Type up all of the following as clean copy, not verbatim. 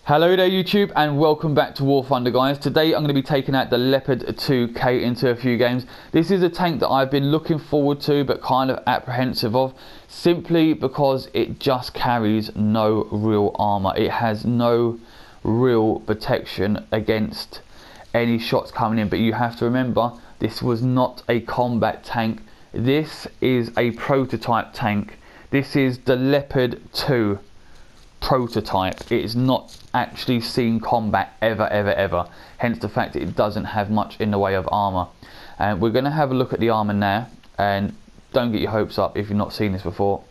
Hello there YouTube and welcome back to War Thunder, guys. Today I'm going to be taking out the Leopard 2K into a few games. This is a tank that I've been looking forward to but kind of apprehensive of, simply because it just carries no real armor. It has no real protection against any shots coming in, but you have to remember this was not a combat tank. This is a prototype tank. This is the Leopard 2 prototype. It is not actually seen combat ever, hence the fact that it doesn't have much in the way of armor. And we're going to have a look at the armor now, and don't get your hopes up if you've not seen this before.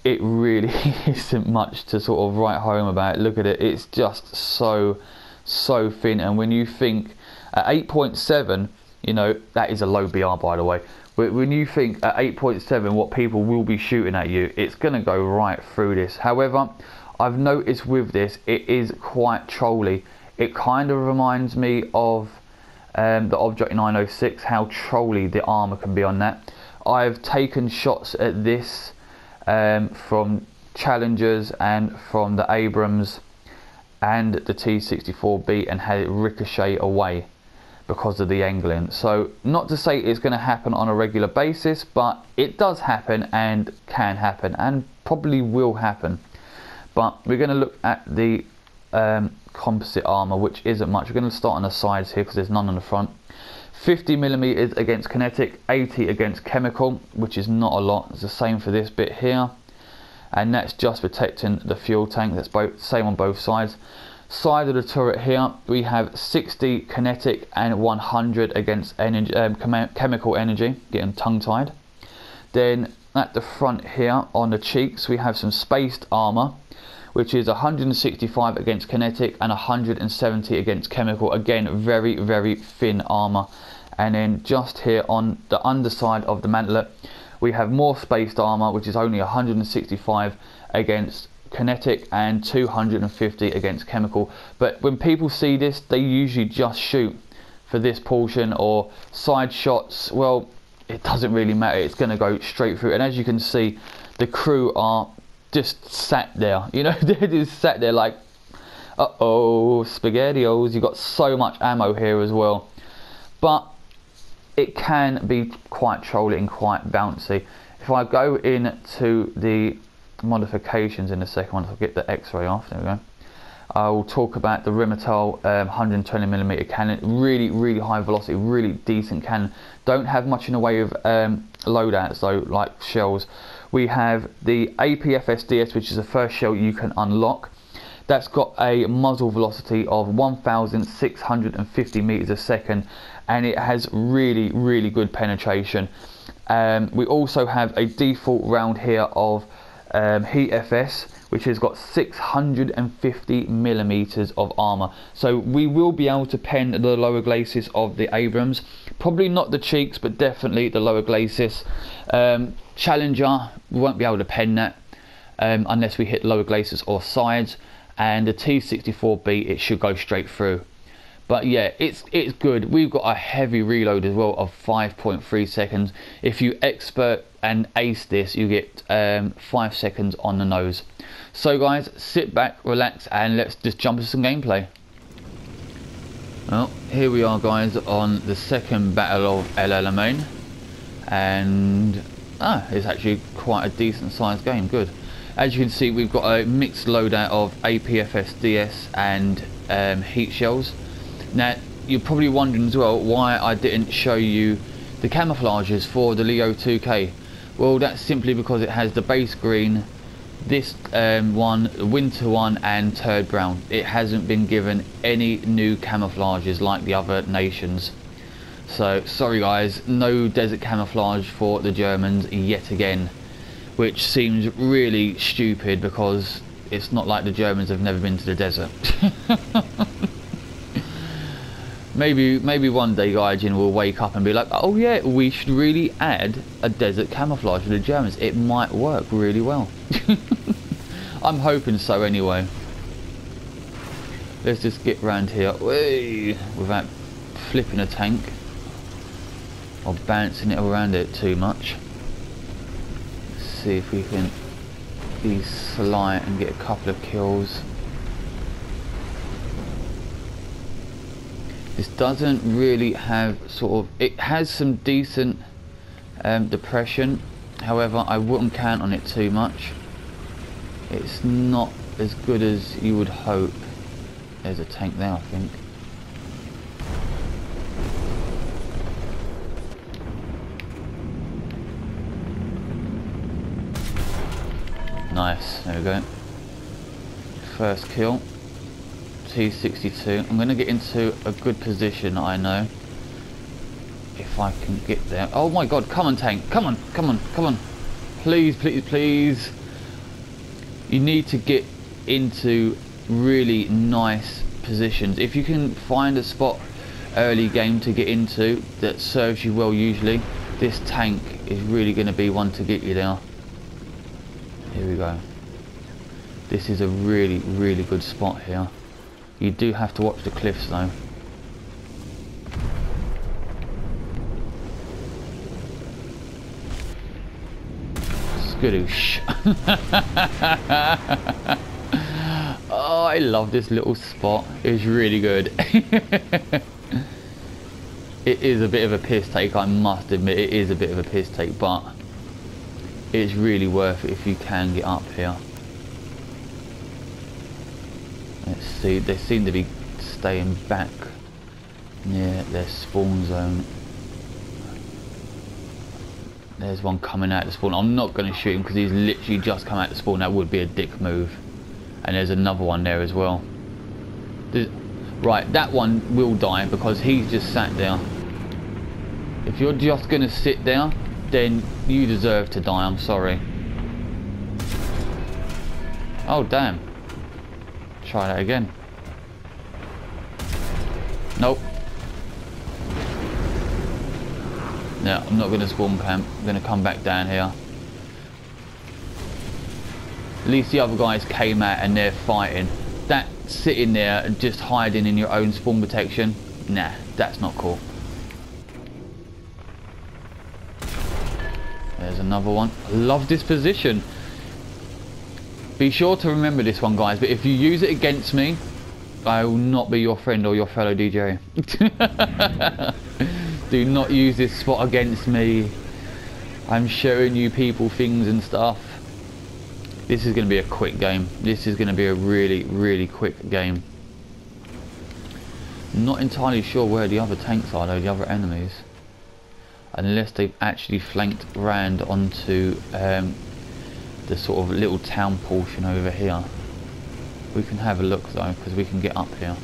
It really isn't much to sort of write home about. Look at it, it's just so thin. And when you think at 8.7, you know, that is a low BR, by the way. When you think at 8.7 what people will be shooting at you, it's going to go right through this. However, I've noticed with this, it is quite trolly. It kind of reminds me of the Object 906, how trolly the armor can be on that. I've taken shots at this from Challengers and from the Abrams and the T-64B and had it ricochet away because of the angling. So not to say it's going to happen on a regular basis, but it does happen and can happen and probably will happen. But we're going to look at the composite armor, which isn't much. We're going to start on the sides here because there's none on the front. 50mm against kinetic, 80 against chemical, which is not a lot. It's the same for this bit here, and that's just protecting the fuel tank. That's both same on both sides. Side of the turret here we have 60 kinetic and 100 against energy, chemical energy, getting tongue-tied. Then at the front here on the cheeks we have some spaced armor, which is 165 against kinetic and 170 against chemical. Again, very thin armor. And then just here on the underside of the mantlet we have more spaced armor, which is only 165 against kinetic and 250 against chemical. But when people see this, they usually just shoot for this portion or side shots. Well, it doesn't really matter, it's going to go straight through. And as you can see, the crew are just sat there, you know, they're just sat there like, uh-oh, spaghettios. You've got so much ammo here as well, but it can be quite trolly and quite bouncy. If I go into the modifications in a second, once I get the X-ray off, there we go, I will talk about the Rheinmetall 120mm cannon. Really high velocity, really decent cannon. Don't have much in the way of loadouts though, like shells. We have the APFSDS, which is the first shell you can unlock. That's got a muzzle velocity of 1,650 meters a second, and it has really good penetration. We also have a default round here of Heat FS, which has got 650mm of armor. So we will be able to pen the lower glacis of the Abrams, probably not the cheeks, but definitely the lower glacis. Challenger, we won't be able to pen that unless we hit lower glacis or sides, and the T-64B, it should go straight through. But yeah, it's good. We've got a heavy reload as well of 5.3 seconds. If you expert and ace this, you get 5 seconds on the nose. So guys, sit back, relax, and let's just jump into some gameplay. Well, here we are guys on the second battle of El Alamein, and it's actually quite a decent sized game. Good. As you can see, we've got a mixed loadout of APFSDS and heat shells. Now you're probably wondering as well why I didn't show you the camouflages for the Leo 2K. Well, that's simply because it has the base green, this one, the winter one, and turd brown. It hasn't been given any new camouflages like the other nations. So sorry guys, no desert camouflage for the Germans yet again, which seems really stupid because it's not like the Germans have never been to the desert. Maybe one day Gaijin will wake up and be like, oh yeah, we should really add a desert camouflage for the Germans. It might work really well. I'm hoping so anyway. Let's just get round here without flipping a tank or bouncing it around it too much. Let's see if we can be sly and get a couple of kills. This doesn't really have sort of, it has some decent depression, however I wouldn't count on it too much. It's not as good as you would hope. There's a tank there, I think. Nice, there we go. First kill. T62. I'm going to get into a good position, I know. If I can get there. Oh my god, come on tank. Come on, come on, come on. Please, please, please. You need to get into really nice positions. If you can find a spot early game to get into that serves you well usually, this tank is really going to be one to get you there. Here we go. This is a really, really good spot here. You do have to watch the cliffs though. Skadoosh. Oh, I love this little spot. It's really good. It is a bit of a piss take, I must admit. It is a bit of a piss take, but it's really worth it if you can get up here. Let's see, they seem to be staying back near their spawn zone. There's one coming out the spawn. I'm not going to shoot him because he's literally just come out the spawn. That would be a dick move. And there's another one there as well. Right, that one will die because he's just sat there. If you're just going to sit there, then you deserve to die, I'm sorry. Oh damn. Try that again. Nope. No, I'm not going to spawn camp. I'm going to come back down here. At least the other guys came out and they're fighting. That sitting there and just hiding in your own spawn protection, nah, that's not cool. There's another one. I love this position. Be sure to remember this one, guys, but if you use it against me, I will not be your friend or your fellow DJ. Do not use this spot against me. I'm showing you people things and stuff. This is going to be a quick game. This is going to be a really, really quick game. I'm not entirely sure where the other tanks are though, the other enemies. Unless they've actually flanked round onto the sort of little town portion over here. We can have a look though, because we can get up here.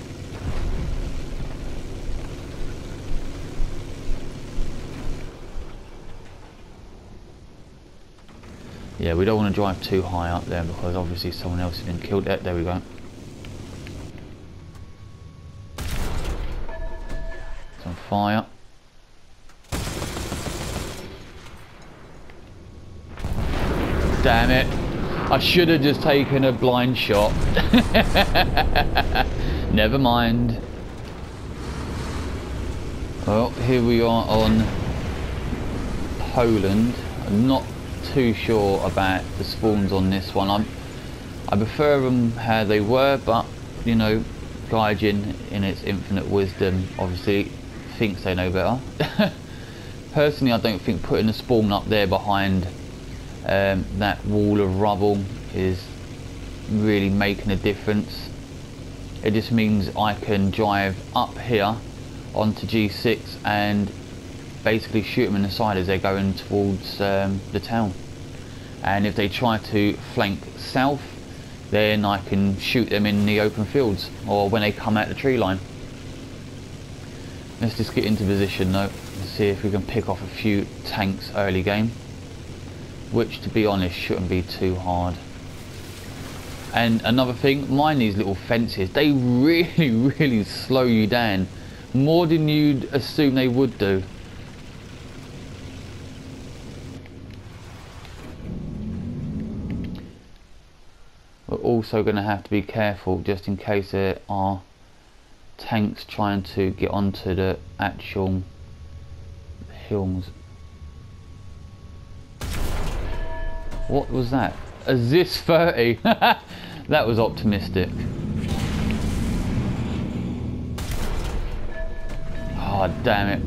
Yeah, we don't want to drive too high up there because obviously someone else has been killed. There we go. It's on fire. Damn it. I should have just taken a blind shot. Never mind. Well, here we are on Poland. I'm not too sure about the spawns on this one. I prefer them how they were, but you know, Gaijin in its infinite wisdom obviously thinks they know better. Personally, I don't think putting a spawn up there behind that wall of rubble is really making a difference. It just means I can drive up here onto G6 and basically shoot them in the side as they're going towards the town. And if they try to flank south, then I can shoot them in the open fields or when they come out the tree line. Let's just get into position though and see if we can pick off a few tanks early game, which to be honest shouldn't be too hard. And another thing, mind these little fences, they really slow you down more than you'd assume they would do. We're also going to have to be careful just in case there are tanks trying to get onto the actual hills. What was that? A Zis 30. That was optimistic. Oh, damn it.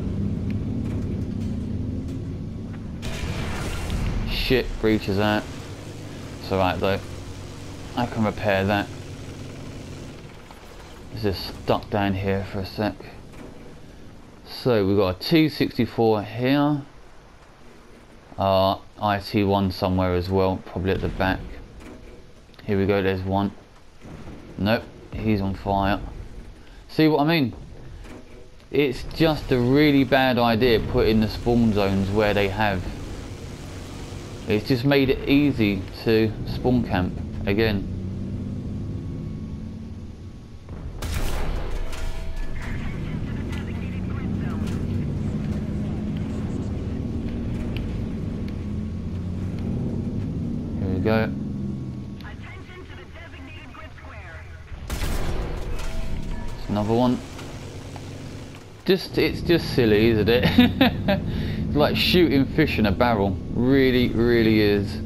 Shit, breaches out. It's alright though. I can repair that. It's just stuck down here for a sec. So we've got a T64 here. IT1 somewhere as well, probably at the back. Here we go, there's one. Nope, he's on fire. See what I mean? It's just a really bad idea putting the spawn zones where they have. It's just made it easy to spawn camp again. Here we go. It's another one. It's just silly, isn't it? It's like shooting fish in a barrel. Really, really is.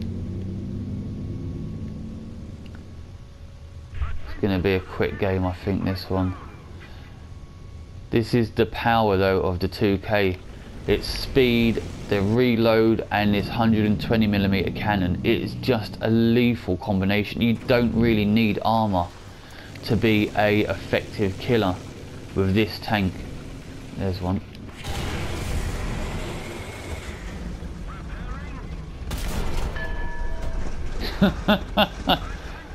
It's going to be a quick game, I think, this one. This is the power, though, of the 2K. Its speed, the reload, and this 120mm cannon. It's just a lethal combination. You don't really need armor to be a effective killer with this tank. There's one.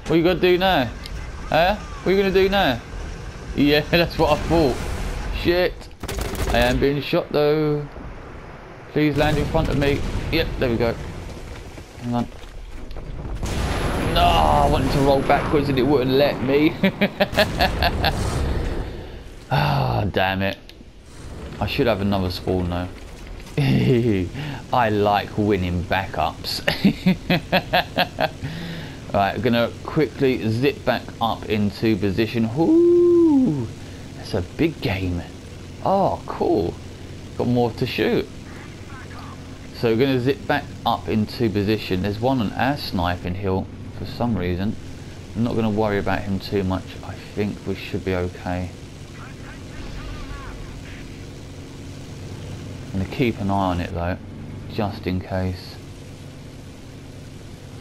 What you gonna do now? Huh? What you gonna do now? Yeah, that's what I thought. Shit. I am being shot though. Please land in front of me. Yep, there we go. Hang on. No, I wanted to roll backwards and it wouldn't let me. Ah, damn it. I should have another spawn though. I like winning backups. Right, I'm gonna quickly zip back up into position. Ooh, that's a big game. Oh, cool. Got more to shoot. So we're gonna zip back up into position. There's one on our sniping hill for some reason. I'm not gonna worry about him too much. I think we should be okay. I'm going to keep an eye on it though, just in case.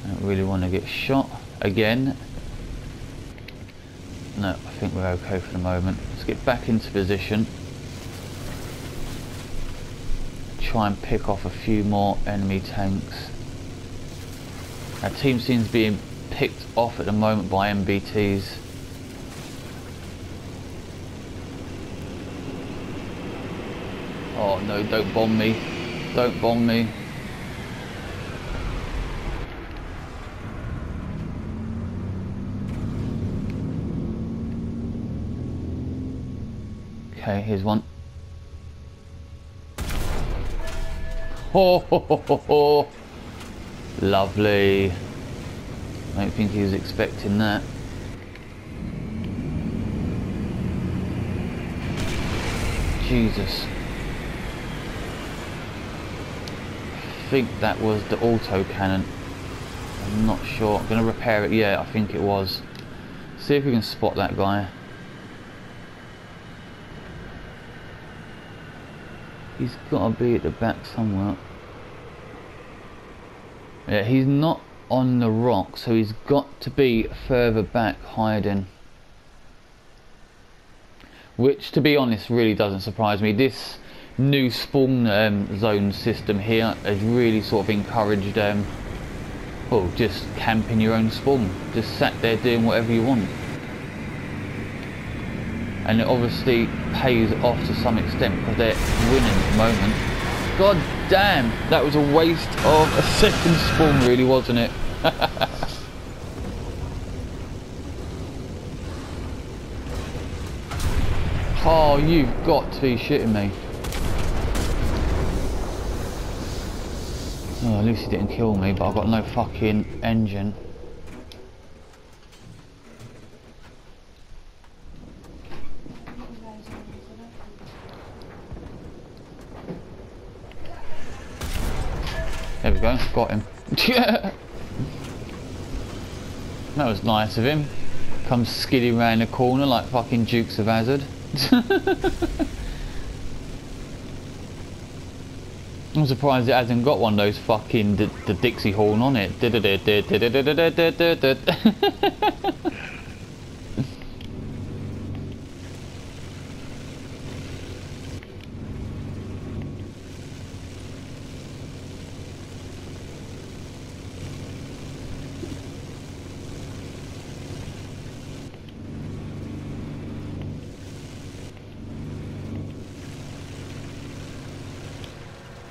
I don't really want to get shot again. No, I think we're okay for the moment. Let's get back into position. Try and pick off a few more enemy tanks. Our team seems being picked off at the moment by MBTs. Oh no, don't bomb me. Don't bomb me. Okay, here's one. Oh, ho, ho, ho, ho. Lovely. I don't think he was expecting that. Jesus. I think that was the auto cannon. I'm not sure. I'm going to repair it. Yeah, I think it was. See if we can spot that guy. He's got to be at the back somewhere. Yeah, he's not on the rock, so he's got to be further back hiding. Which, to be honest, really doesn't surprise me. This new spawn zone system here has really sort of encouraged well, just camping your own spawn, just sat there doing whatever you want, and it obviously pays off to some extent because they're winning at the moment. God damn, that was a waste of a second spawn, really, wasn't it? Oh, you've got to be shitting me. Oh, at least he didn't kill me, but I've got no fucking engine. There we go, got him. That was nice of him. Comes skidding round the corner like fucking Dukes of Hazzard. I'm surprised it hasn't got one of those fucking the Dixie horn on it.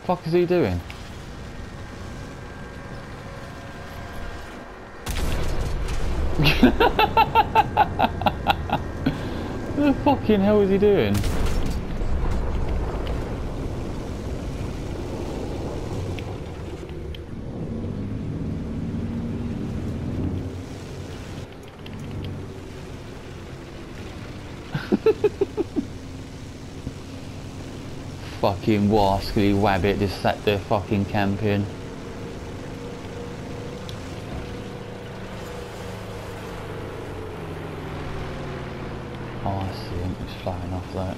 Fuck is he doing? What the fucking hell is he doing? Fucking wascally wabbit just sat there fucking camping. Oh, I see him. He's flying off that.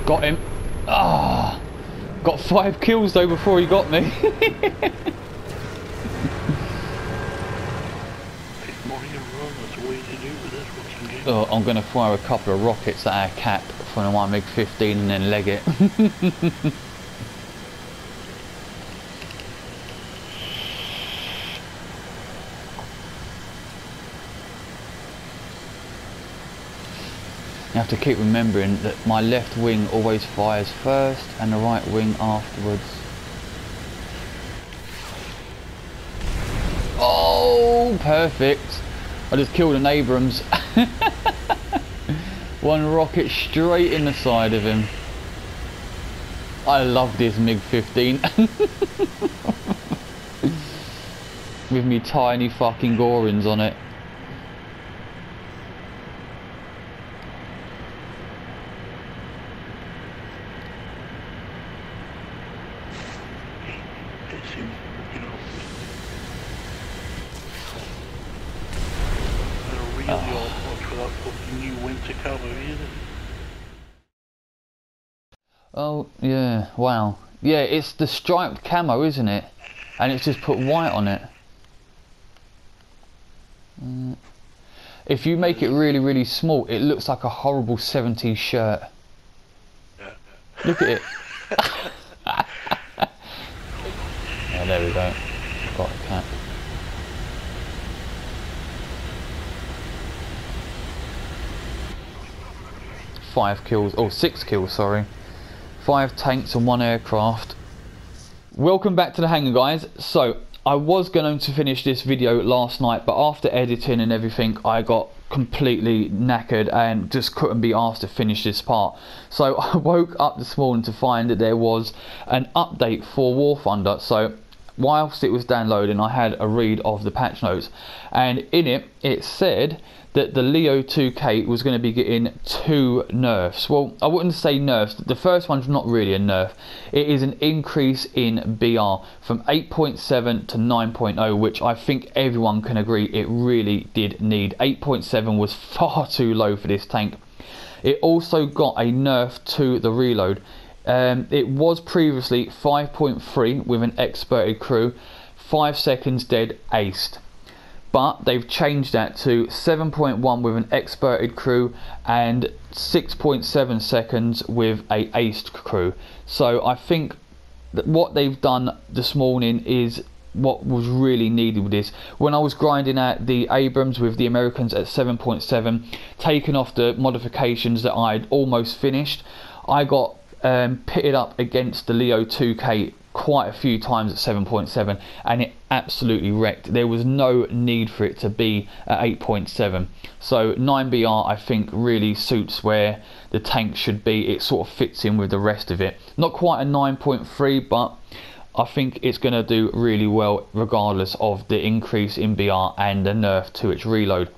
Got him. Ah, got 5 kills though before he got me. Oh, I'm going to fire a couple of rockets at our cap from my MiG-15 and then leg it. You have to keep remembering that my left wing always fires first and the right wing afterwards. Oh, perfect. I just killed an Abrams. One rocket straight in the side of him. I love this MiG-15. With me tiny fucking Gorins on it. Oh yeah, wow. Yeah, it's the striped camo, isn't it? And it's just put white on it. If you make it really, really small, it looks like a horrible 70s shirt. Yeah. Look at it. Yeah, there we go. Got a cap. Five kills, oh 6 kills, sorry. 5 tanks and 1 aircraft. Welcome back to the hangar, guys. So I was going to finish this video last night, but after editing and everything I got completely knackered and just couldn't be asked to finish this part. So I woke up this morning to find that there was an update for War Thunder. So whilst it was downloading, I had a read of the patch notes, and in it said that the Leo 2K was going to be getting 2 nerfs. Well, I wouldn't say nerfs. The first one's not really a nerf. It is an increase in BR from 8.7 to 9.0, which I think everyone can agree it really did need. 8.7 was far too low for this tank. It also got a nerf to the reload. It was previously 5.3 with an experted crew, 5 seconds dead, aced. But they've changed that to 7.1 with an experted crew and 6.7 seconds with a aced crew. So I think that what they've done this morning is what was really needed with this. When I was grinding out the Abrams with the Americans at 7.7, taking off the modifications that I'd almost finished, I got pitted up against the Leo 2K quite a few times at 7.7, and it absolutely wrecked. There was no need for it to be at 8.7. So 9BR I think really suits where the tank should be. It sort of fits in with the rest of it. Not quite a 9.3, but I think it's going to do really well regardless of the increase in BR and the nerf to its reload.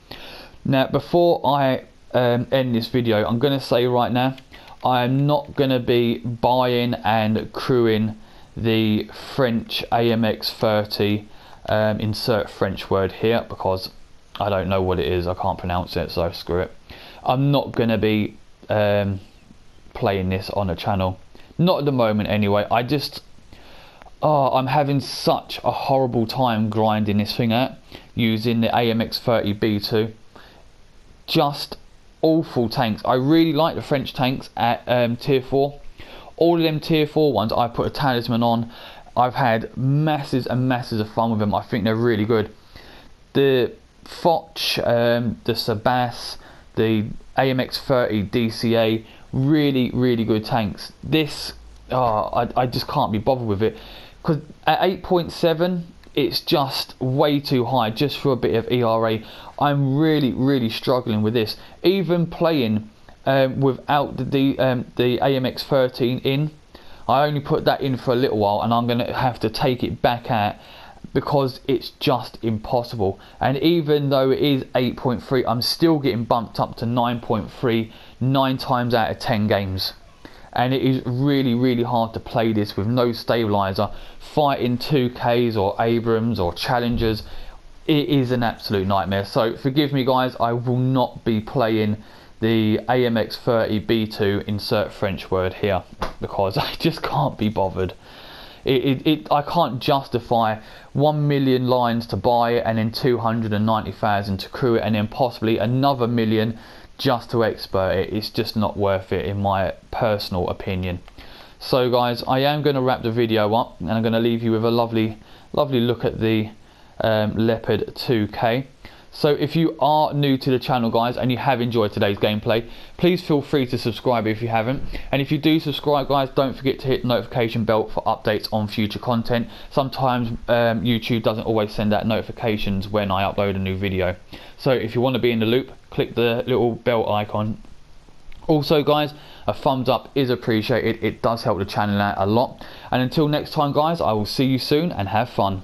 Now before I end this video, I'm going to say right now, I'm not going to be buying and crewing the French AMX 30, insert French word here, because I don't know what it is, I can't pronounce it, so screw it. I'm not going to be playing this on the channel, not at the moment anyway. I'm having such a horrible time grinding this thing out using the AMX 30 B2. Just awful tanks. I really like the French tanks at tier 4. All of them tier 4 ones I put a talisman on. I've had masses and masses of fun with them. I think they're really good. The Foch, the Sabas, the AMX 30 DCA, really good tanks. This, I just can't be bothered with it, because at 8.7 it's just way too high just for a bit of ERA. I'm really struggling with this. Even playing without the AMX 13 in, I only put that in for a little while, and I'm going to have to take it back out because it's just impossible. And even though it is 8.3, I'm still getting bumped up to 9.3 9 times out of 10 games. And it is really hard to play this with no stabilizer, fighting 2Ks or Abrams or Challengers. It is an absolute nightmare. So forgive me guys, I will not be playing the AMX 30 B2, insert French word here, because I just can't be bothered. I can't justify 1 million lines to buy it and then 290,000 to crew it and then possibly another million just to expert it. It's just not worth it in my personal opinion. So guys, I am going to wrap the video up, and I'm going to leave you with a lovely look at the Leopard 2K. So if you are new to the channel guys and you have enjoyed today's gameplay, please feel free to subscribe if you haven't. And if you do subscribe guys, don't forget to hit the notification bell for updates on future content. Sometimes YouTube doesn't always send out notifications when I upload a new video. So if you want to be in the loop, click the little bell icon. Also guys, a thumbs up is appreciated. It does help the channel out a lot. And until next time guys, I will see you soon and have fun.